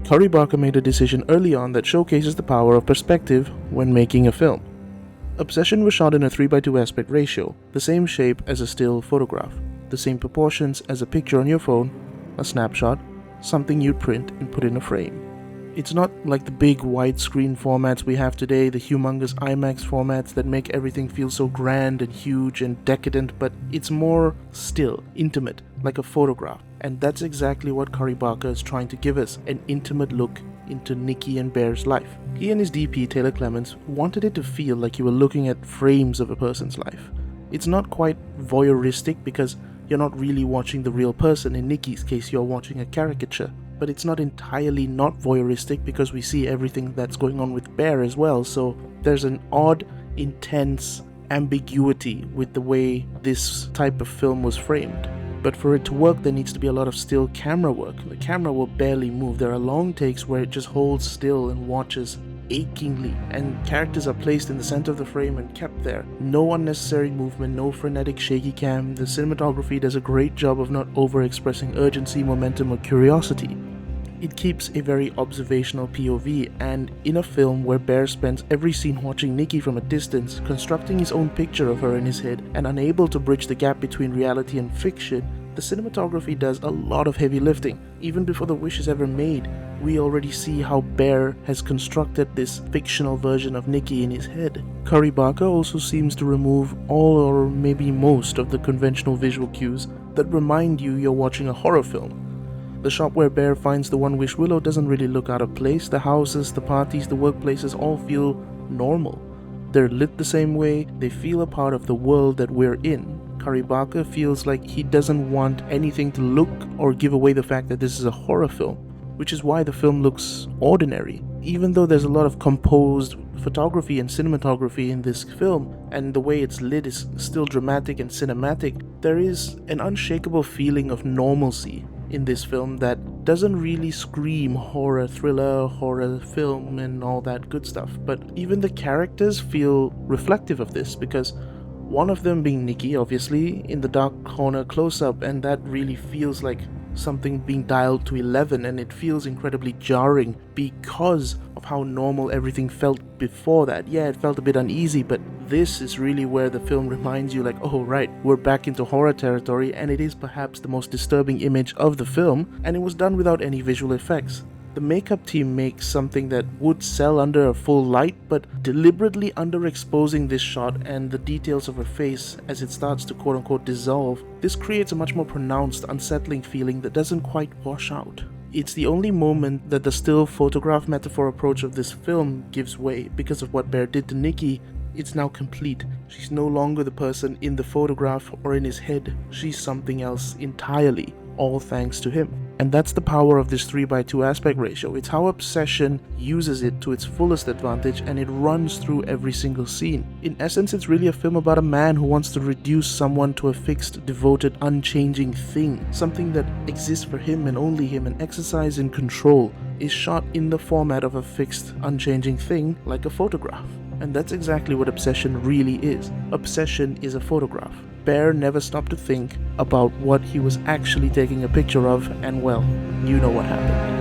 Curry Barker made a decision early on that showcases the power of perspective when making a film. Obsession was shot in a 3:2 aspect ratio, the same shape as a still photograph, the same proportions as a picture on your phone, a snapshot, something you'd print and put in a frame. It's not like the big widescreen formats we have today, the humongous IMAX formats that make everything feel so grand and huge and decadent, but it's more still, intimate, like a photograph. And that's exactly what Curry Barker is trying to give us, an intimate look into Nikki and Bear's life. He and his DP, Taylor Clements, wanted it to feel like you were looking at frames of a person's life. It's not quite voyeuristic because you're not really watching the real person. In Nikki's case, you're watching a caricature. But it's not entirely not voyeuristic because we see everything that's going on with Bear as well, so there's an odd, intense ambiguity with the way this type of film was framed. But for it to work, there needs to be a lot of still camera work. The camera will barely move. There are long takes where it just holds still and watches achingly, and characters are placed in the center of the frame and kept there. No unnecessary movement, no frenetic shaky cam. The cinematography does a great job of not overexpressing urgency, momentum, or curiosity. It keeps a very observational POV, and in a film where Bear spends every scene watching Nikki from a distance, constructing his own picture of her in his head, and unable to bridge the gap between reality and fiction, the cinematography does a lot of heavy lifting. Even before the wish is ever made, we already see how Bear has constructed this fictional version of Nikki in his head. Curry Barker also seems to remove all or maybe most of the conventional visual cues that remind you you're watching a horror film. The shop where Bear finds the One-Wish Willow doesn't really look out of place. The houses, the parties, the workplaces all feel normal. They're lit the same way, they feel a part of the world that we're in. Curry Barker feels like he doesn't want anything to look or give away the fact that this is a horror film, which is why the film looks ordinary. Even though there's a lot of composed photography and cinematography in this film, and the way it's lit is still dramatic and cinematic, there is an unshakable feeling of normalcy in this film that doesn't really scream horror thriller, horror film, and all that good stuff. But even the characters feel reflective of this, because one of them being Nikki, obviously, in the dark corner close-up, and that really feels like something being dialed to 11, and it feels incredibly jarring because of how normal everything felt before that. Yeah, it felt a bit uneasy, but this is really where the film reminds you like, oh right, we're back into horror territory, and it is perhaps the most disturbing image of the film, and it was done without any visual effects. The makeup team makes something that would sell under a full light, but deliberately underexposing this shot and the details of her face as it starts to quote-unquote dissolve, this creates a much more pronounced, unsettling feeling that doesn't quite wash out. It's the only moment that the still photograph metaphor approach of this film gives way. Because of what Bear did to Nikki, it's now complete. She's no longer the person in the photograph or in his head. She's something else entirely, all thanks to him. And that's the power of this 3:2 aspect ratio. It's how Obsession uses it to its fullest advantage, and it runs through every single scene. In essence, it's really a film about a man who wants to reduce someone to a fixed, devoted, unchanging thing. Something that exists for him and only him, and exercise in control is shot in the format of a fixed, unchanging thing like a photograph. And that's exactly what Obsession really is. Obsession is a photograph. Bear never stopped to think about what he was actually taking a picture of, and well, you know what happened.